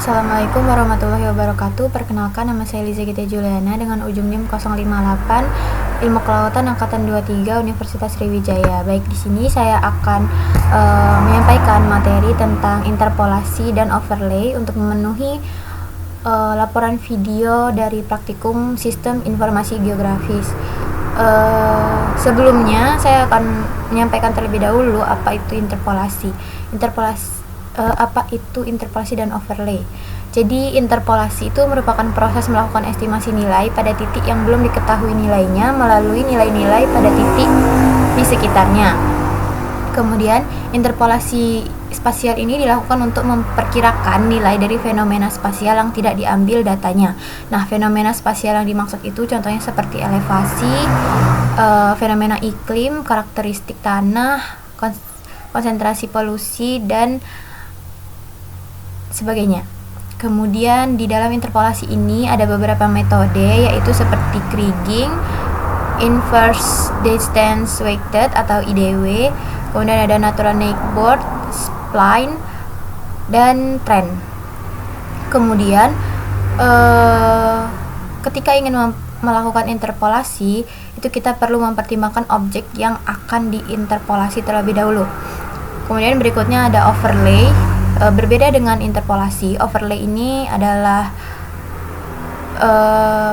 Assalamualaikum warahmatullahi wabarakatuh. Perkenalkan, nama saya Liza Gita Juliana dengan ujung NIM 058 Ilmu Kelautan Angkatan 23 Universitas Sriwijaya. Baik, di sini saya akan menyampaikan materi tentang interpolasi dan overlay untuk memenuhi laporan video dari praktikum Sistem Informasi Geografis. Sebelumnya saya akan menyampaikan terlebih dahulu apa itu interpolasi. Apa itu interpolasi dan overlay. Jadi interpolasi itu merupakan proses melakukan estimasi nilai pada titik yang belum diketahui nilainya melalui nilai-nilai pada titik di sekitarnya. Kemudian interpolasi spasial ini dilakukan untuk memperkirakan nilai dari fenomena spasial yang tidak diambil datanya. Nah, fenomena spasial yang dimaksud itu contohnya seperti elevasi, fenomena iklim, karakteristik tanah, konsentrasi polusi, dan sebagainya. Kemudian di dalam interpolasi ini ada beberapa metode, yaitu seperti kriging, inverse distance weighted atau IDW, kemudian ada natural neighbor, spline, dan trend. Kemudian ketika ingin melakukan interpolasi, itu kita perlu mempertimbangkan objek yang akan diinterpolasi terlebih dahulu. Kemudian berikutnya ada overlay. Berbeda dengan interpolasi, overlay ini adalah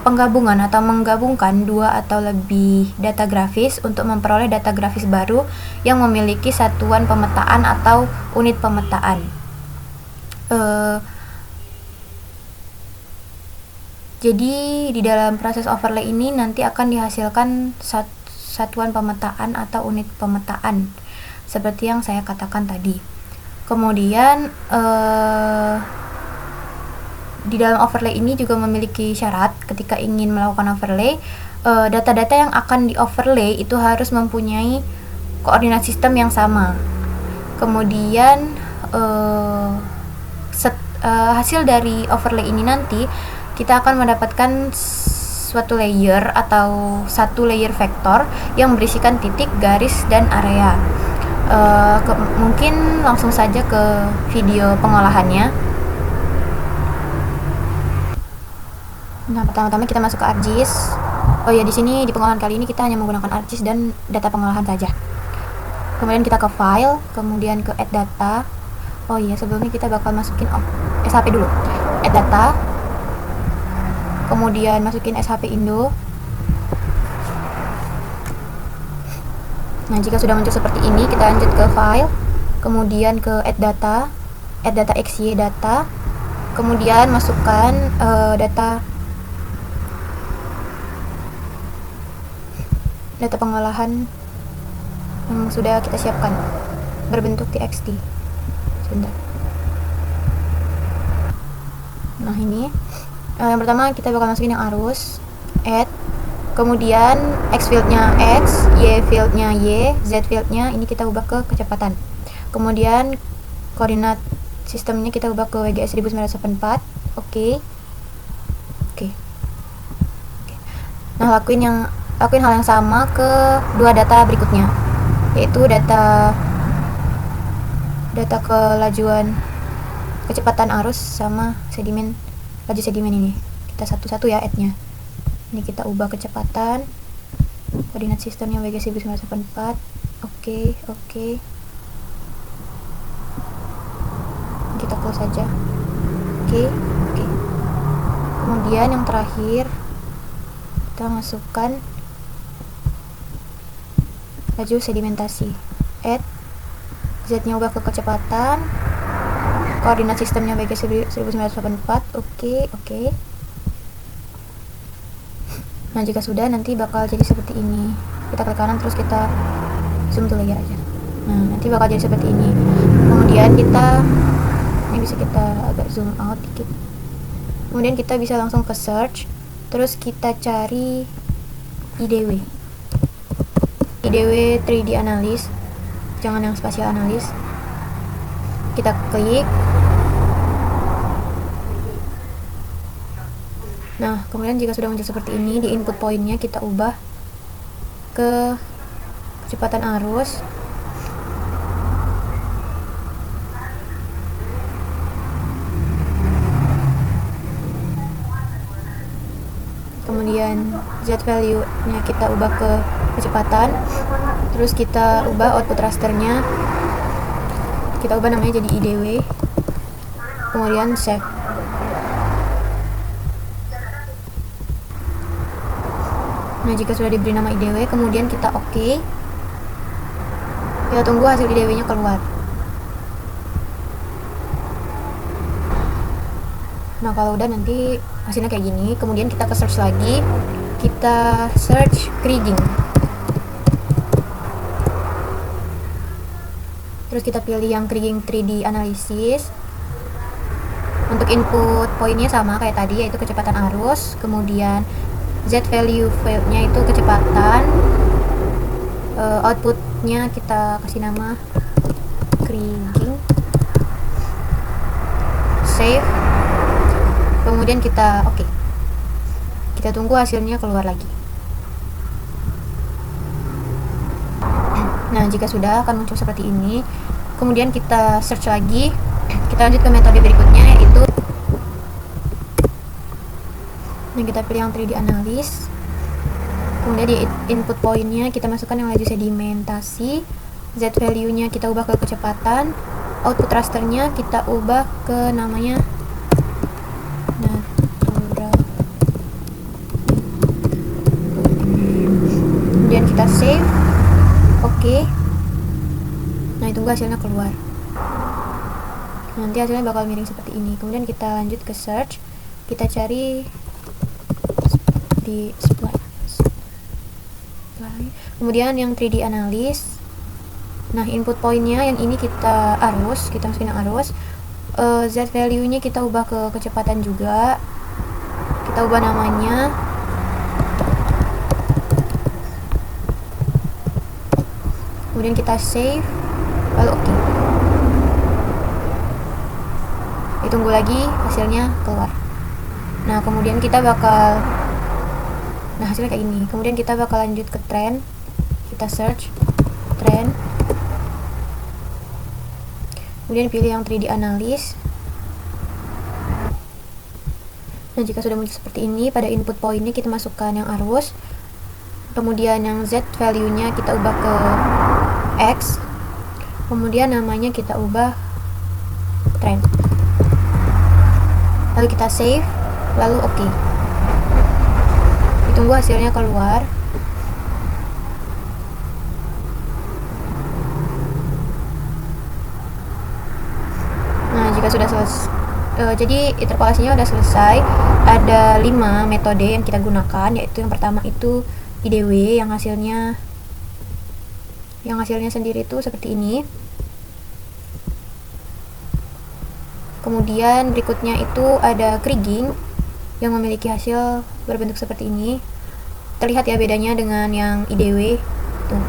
penggabungan atau menggabungkan dua atau lebih data grafis untuk memperoleh data grafis baru yang memiliki satuan pemetaan atau unit pemetaan. Jadi di dalam proses overlay ini nanti akan dihasilkan satuan pemetaan atau unit pemetaan seperti yang saya katakan tadi. Kemudian di dalam overlay ini juga memiliki syarat. Ketika ingin melakukan overlay, data-data yang akan di overlay itu harus mempunyai koordinat sistem yang sama. Kemudian hasil dari overlay ini nanti kita akan mendapatkan suatu layer atau satu layer vektor yang berisikan titik, garis, dan area. Mungkin langsung saja ke video pengolahannya. Nah, pertama-tama kita masuk ke ArcGIS. Oh ya, di sini di pengolahan kali ini kita hanya menggunakan ArcGIS dan data pengolahan saja. Kemudian kita ke file, kemudian ke add data. Oh iya, sebelumnya kita bakal masukin SHP dulu. Add data. Kemudian masukin SHP Indo. Nah, jika sudah muncul seperti ini, kita lanjut ke file, kemudian ke add data xy data, kemudian masukkan data pengolahan yang sudah kita siapkan berbentuk txt. Sebentar. Nah, ini yang pertama kita bakal masukin yang arus, add. Kemudian X fieldnya X, Y fieldnya Y, Z fieldnya ini kita ubah ke kecepatan. Kemudian koordinat sistemnya kita ubah ke WGS 1984. Oke. Nah, lakuin hal yang sama ke dua data berikutnya, yaitu data kelajuan kecepatan arus sama laju sedimen ini. Kita satu-satu ya add-nya. Ini kita ubah kecepatan, koordinat sistemnya WGS 1984. Oke. Kita close saja. Oke. Kemudian yang terakhir kita masukkan laju sedimentasi. Add, Z-nya ubah ke kecepatan, koordinat sistemnya WGS 1984. Oke. Nah, jika sudah, nanti bakal jadi seperti ini. Kita klik kanan terus kita zoom to layer aja. Nah, nanti bakal jadi seperti ini. Kemudian ini bisa kita agak zoom out dikit. Kemudian kita bisa langsung ke search, terus kita cari IDW 3D analysis, jangan yang spatial analysis. Kita klik. Nah, kemudian jika sudah muncul seperti ini, di input pointnya kita ubah ke kecepatan arus. Z value nya kita ubah ke kecepatan, terus kita ubah output rasternya, kita ubah namanya jadi IDW, kemudian save. Nah, jika sudah diberi nama IDW, kemudian kita oke. Kita tunggu hasil IDW nya keluar. Nah, kalau udah nanti hasilnya kayak gini, kemudian kita ke search lagi, kita search kriging, terus kita pilih yang kriging 3D analysis. Untuk input poinnya sama kayak tadi, yaitu kecepatan arus, kemudian Z value nya itu kecepatan, outputnya kita kasih nama kriging, save, kemudian kita oke. Kita tunggu hasilnya keluar lagi. Nah, jika sudah akan muncul seperti ini. Kemudian kita search lagi, kita lanjut ke metode berikutnya, yaitu kita pilih yang 3D analysis. Kemudian di input pointnya kita masukkan yang laju sedimentasi, Z value nya kita ubah ke kecepatan, output rasternya kita ubah ke namanya natural, kemudian kita save, oke. Nah, tunggu hasilnya keluar. Nanti hasilnya bakal miring seperti ini. Kemudian kita lanjut ke search, kita cari di supply. Kemudian yang 3D analysis. Nah, input pointnya yang ini kita arus, kita masukin yang arus. Z value nya kita ubah ke kecepatan juga, kita ubah namanya, kemudian kita save, lalu oke. Ditunggu lagi hasilnya keluar. Nah, kemudian kita bakal, nah hasilnya kayak gini. Kemudian kita bakal lanjut ke trend, kita search trend, kemudian pilih yang 3D analysis. Nah, jika sudah muncul seperti ini, pada input pointnya kita masukkan yang arus, kemudian yang Z value nya kita ubah ke X, kemudian namanya kita ubah trend, lalu kita save, lalu oke. Ditunggu hasilnya keluar. Nah, jika sudah selesai, jadi interpolasinya sudah selesai. Ada 5 metode yang kita gunakan, yaitu yang pertama itu IDW yang hasilnya sendiri itu seperti ini. Kemudian berikutnya itu ada kriging yang memiliki hasil berbentuk seperti ini. Terlihat ya bedanya dengan yang IDW tuh.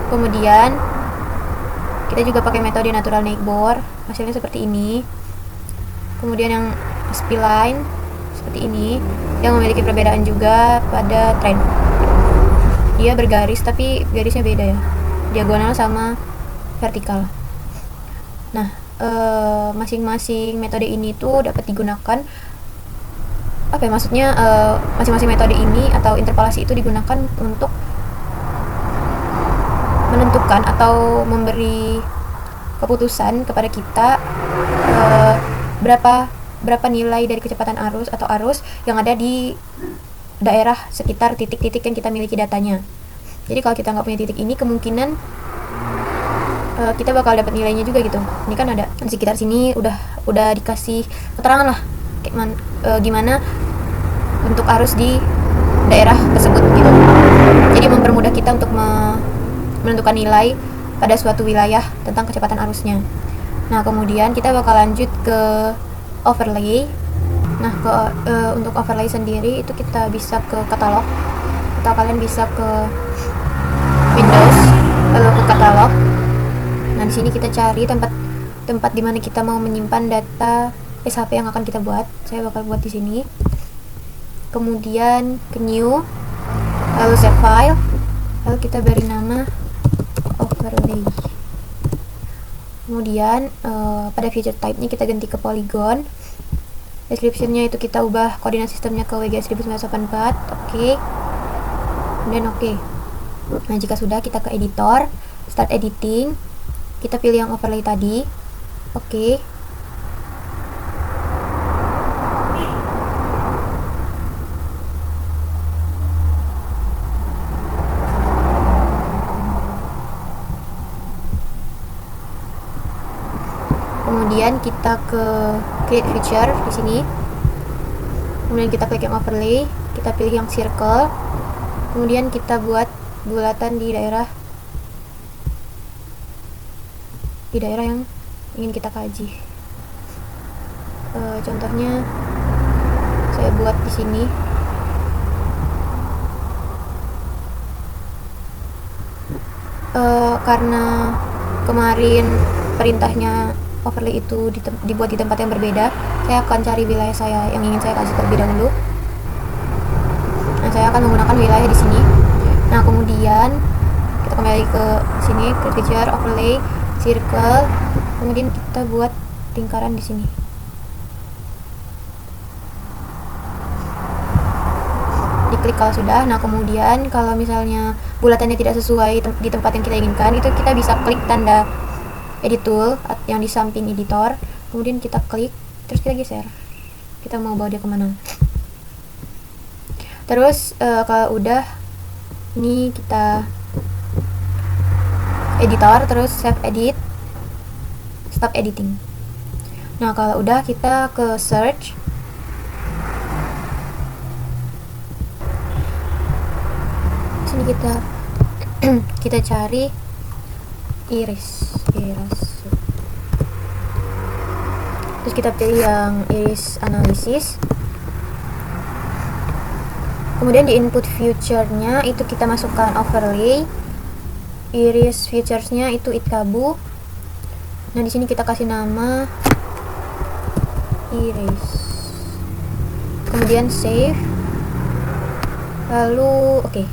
Kemudian kita juga pakai metode natural neighbor, hasilnya seperti ini. Kemudian yang spline seperti ini, yang memiliki perbedaan juga pada trend. Dia bergaris tapi garisnya beda ya, diagonal sama vertikal. Nah, masing-masing metode ini tuh dapat digunakan, apa ya, maksudnya masing-masing metode ini atau interpolasi itu digunakan untuk menentukan atau memberi keputusan kepada kita berapa nilai dari kecepatan arus atau arus yang ada di daerah sekitar titik-titik yang kita miliki datanya. Jadi kalau kita nggak punya titik ini, kemungkinan kita bakal dapat nilainya juga gitu. Ini kan ada di sekitar sini udah dikasih keterangan lah gimana untuk arus di daerah tersebut gitu. Jadi mempermudah kita untuk menentukan nilai pada suatu wilayah tentang kecepatan arusnya. Nah, kemudian kita bakal lanjut ke overlay. Nah, untuk overlay sendiri itu kita bisa ke katalog, atau kalian bisa ke Windows lalu ke katalog. Nah, di sini kita cari tempat di mana kita mau menyimpan data SHP yang akan kita buat. Saya bakal buat di sini. Kemudian ke new, lalu save file, lalu kita beri nama overlay. Kemudian pada feature type-nya kita ganti ke polygon. Description-nya itu kita ubah koordinat sistemnya ke WGS 1984. Oke. Kemudian oke. Nah, jika sudah, kita ke editor, start editing. Kita pilih yang overlay tadi. Oke. Kemudian kita ke create feature di sini. Kemudian kita klik yang overlay, kita pilih yang circle. Kemudian kita buat bulatan di daerah yang ingin kita kaji. Contohnya saya buat di sini. Karena kemarin perintahnya overlay itu dibuat di tempat yang berbeda, saya akan cari wilayah saya yang ingin saya kaji terlebih dahulu. Nah, saya akan menggunakan wilayah di sini. Nah, kemudian kita kembali ke sini, create feature, overlay, circle. Kemudian kita buat lingkaran di sini. Diklik kalau sudah. Nah, kemudian kalau misalnya bulatannya tidak sesuai di tempat yang kita inginkan, itu kita bisa klik tanda edit tool yang di samping editor. Kemudian kita klik, terus kita geser. Kita mau bawa dia kemana? Terus kalau udah, ini kita editor, terus save edit, stop editing. Nah, kalau udah, kita ke search. Sini kita cari iris. Terus kita pilih yang iris analisis. Kemudian di input feature-nya itu kita masukkan overlay. Iris features-nya itu itkabu. Nah, di sini kita kasih nama iris. Kemudian save. Lalu oke.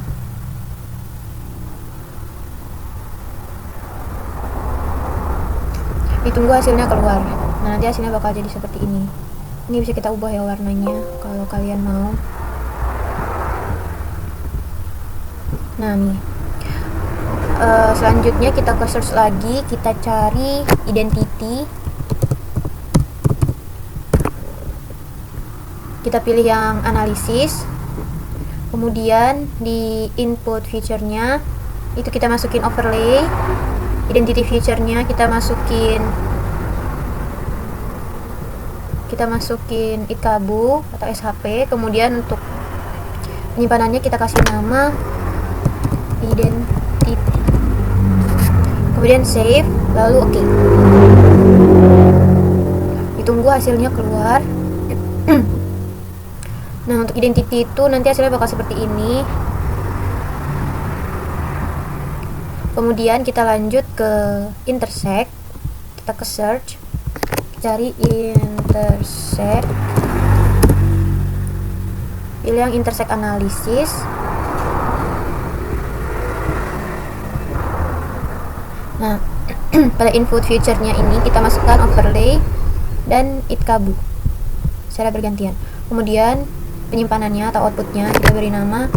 Ditunggu hasilnya keluar. Nah, nanti hasilnya bakal jadi seperti ini. Ini bisa kita ubah ya warnanya kalau kalian mau. Nah, nih. Selanjutnya kita ke search lagi, kita cari identity. Kita pilih yang analisis. Kemudian di input feature-nya itu kita masukin overlay. Identity feature-nya kita masukin itkabu atau SHP. Kemudian untuk penyimpanannya kita kasih nama identity. Kemudian save, lalu oke. Ditunggu hasilnya keluar. Nah, untuk identity itu nanti hasilnya bakal seperti ini. Kemudian kita lanjut ke intersect. Kita ke search, cari intersect. Pilih yang intersect analisis. Nah, pada input feature-nya ini kita masukkan overlay dan itkabu secara bergantian. Kemudian penyimpanannya atau outputnya kita beri nama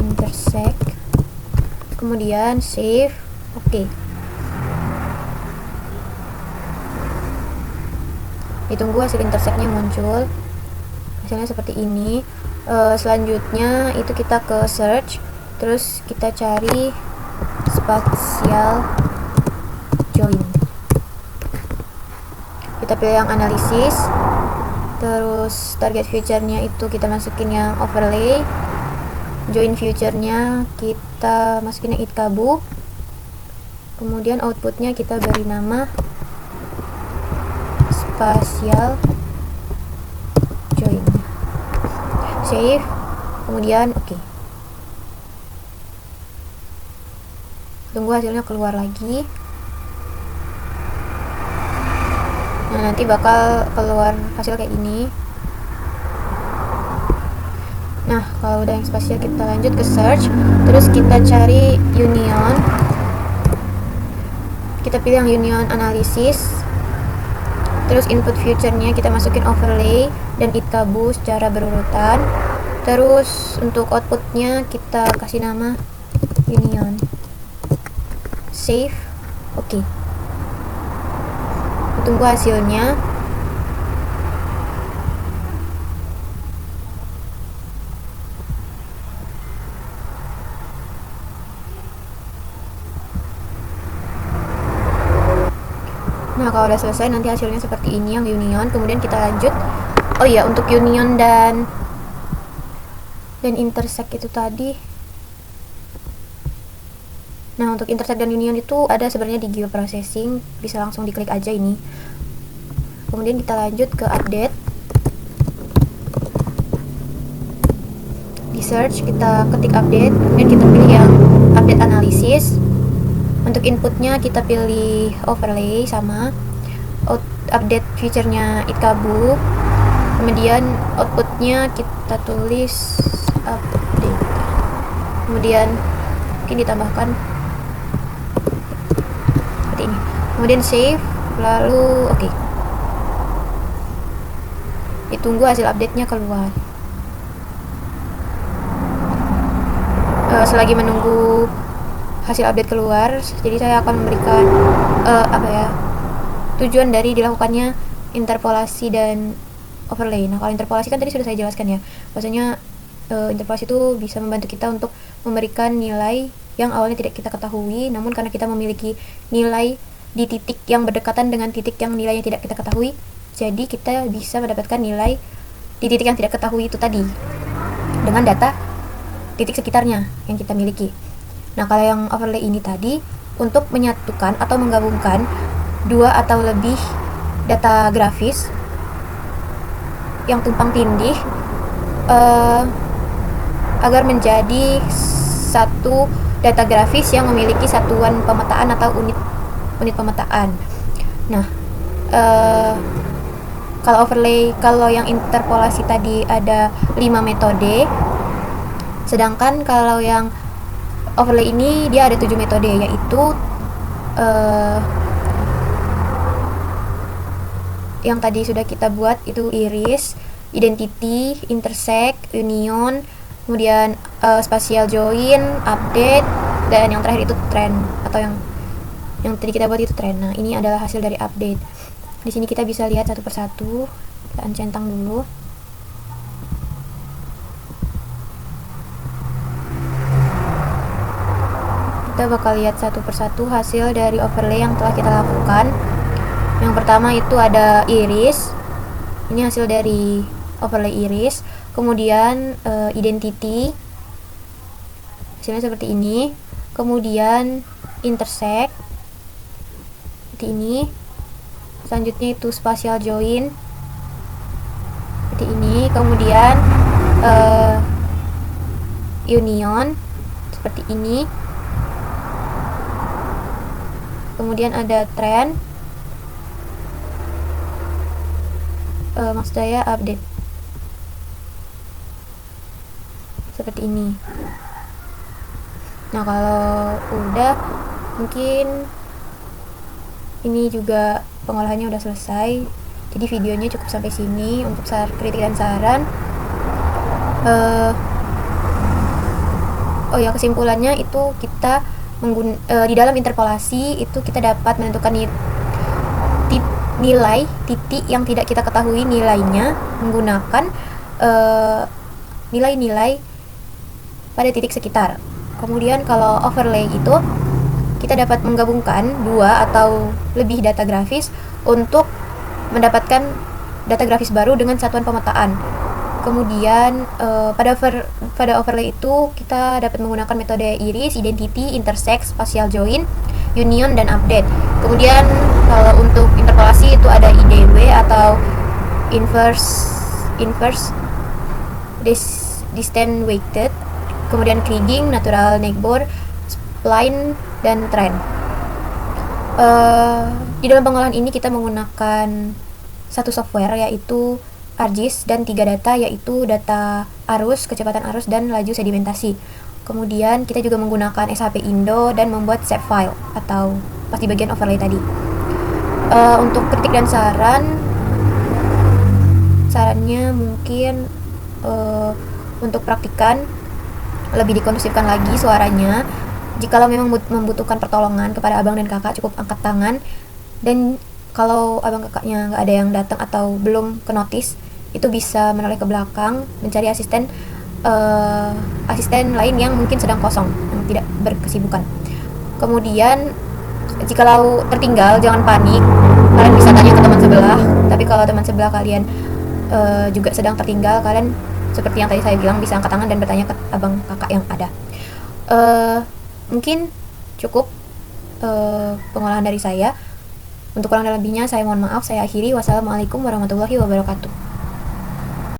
intersect. Kemudian save, oke. Ditunggu hasil intersectnya muncul. Hasilnya seperti ini. Selanjutnya itu kita ke search, terus kita cari spatial join. Kita pilih yang analisis, terus target feature-nya itu kita masukin yang overlay. Join feature-nya kita masukin yang itkabu. Kemudian outputnya kita beri nama spatial join. Save, kemudian oke. Tunggu hasilnya keluar lagi. Nah, nanti bakal keluar hasil kayak ini. Nah, kalau udah yang spasial kita lanjut ke search, terus kita cari union. Kita pilih yang union analisis. Terus input future-nya kita masukin overlay dan itkabu secara berurutan. Terus untuk outputnya kita kasih nama union. Save. Oke. Tunggu hasilnya. Nah, kalau udah selesai nanti hasilnya seperti ini yang union. Kemudian kita lanjut. Oh iya, untuk union dan intersect itu tadi. Nah, untuk intersect dan union itu ada sebenarnya di geoprocessing, bisa langsung diklik aja ini. Kemudian kita lanjut ke update. Di search kita ketik update, kemudian kita pilih yang update analysis. Untuk inputnya kita pilih overlay sama update feature-nya itkabu. Kemudian outputnya kita tulis update. Kemudian mungkin ditambahkan seperti ini. Kemudian save, lalu oke. Ditunggu hasil update-nya keluar. Selagi menunggu hasil update keluar, jadi saya akan memberikan tujuan dari dilakukannya interpolasi dan overlay. Nah, kalau interpolasi kan tadi sudah saya jelaskan ya, bahwasanya interpolasi itu bisa membantu kita untuk memberikan nilai yang awalnya tidak kita ketahui, namun karena kita memiliki nilai di titik yang berdekatan dengan titik yang nilainya tidak kita ketahui, jadi kita bisa mendapatkan nilai di titik yang tidak ketahui itu tadi dengan data titik sekitarnya yang kita miliki. Nah, kalau yang overlay ini tadi untuk menyatukan atau menggabungkan dua atau lebih data grafis yang tumpang tindih agar menjadi satu data grafis yang memiliki satuan pemetaan atau unit pemetaan. Nah, kalau yang interpolasi tadi ada 5 metode, sedangkan kalau yang overlay ini dia ada 7 metode, yaitu yang tadi sudah kita buat itu iris, identity, intersect, union, kemudian spatial join, update, dan yang terakhir itu trend, atau yang tadi kita buat itu trend. Nah, ini adalah hasil dari update. Di sini kita bisa lihat satu persatu. Kita centang dulu. Kita bakal lihat satu persatu hasil dari overlay yang telah kita lakukan. Yang pertama itu ada iris. Ini hasil dari overlay iris. Kemudian identity, hasilnya seperti ini. Kemudian intersect seperti ini. Selanjutnya itu spatial join seperti ini. Kemudian union seperti ini. Kemudian ada trend, maksud saya update seperti ini. Nah, kalau udah, mungkin ini juga pengolahannya udah selesai. Jadi videonya cukup sampai sini. Untuk kritik dan saran, kesimpulannya itu kita di dalam interpolasi itu kita dapat menentukan nilai titik yang tidak kita ketahui nilainya menggunakan nilai-nilai pada titik sekitar. Kemudian kalau overlay itu kita dapat menggabungkan dua atau lebih data grafis untuk mendapatkan data grafis baru dengan satuan pemetaan. Kemudian pada overlay itu kita dapat menggunakan metode iris, identity, intersect, spatial join, union, dan update. Kemudian kalau untuk interpolasi itu ada IDW atau inverse distance weighted, kemudian kriging, natural neighbor, spline, dan trend. Di dalam pengolahan ini kita menggunakan satu software yaitu ArcGIS dan 3 data yaitu data arus, kecepatan arus, dan laju sedimentasi. Kemudian kita juga menggunakan SHP Indo dan membuat shape file atau pas di bagian overlay tadi. Untuk kritik dan sarannya mungkin untuk praktikan lebih dikondusifkan lagi suaranya. Jikalau memang membutuhkan pertolongan kepada abang dan kakak, cukup angkat tangan. Dan kalau abang kakaknya nggak ada yang datang atau belum ke notice, itu bisa menoleh ke belakang mencari asisten lain yang mungkin sedang kosong, yang tidak berkesibukan. Kemudian jikalau tertinggal, jangan panik, kalian bisa tanya ke teman sebelah. Tapi kalau teman sebelah kalian juga sedang tertinggal, kalian seperti yang tadi saya bilang bisa angkat tangan dan bertanya ke abang kakak yang ada. Mungkin cukup pengolahan dari saya. Untuk kurang dan lebihnya saya mohon maaf. Saya akhiri. Wassalamualaikum warahmatullahi wabarakatuh.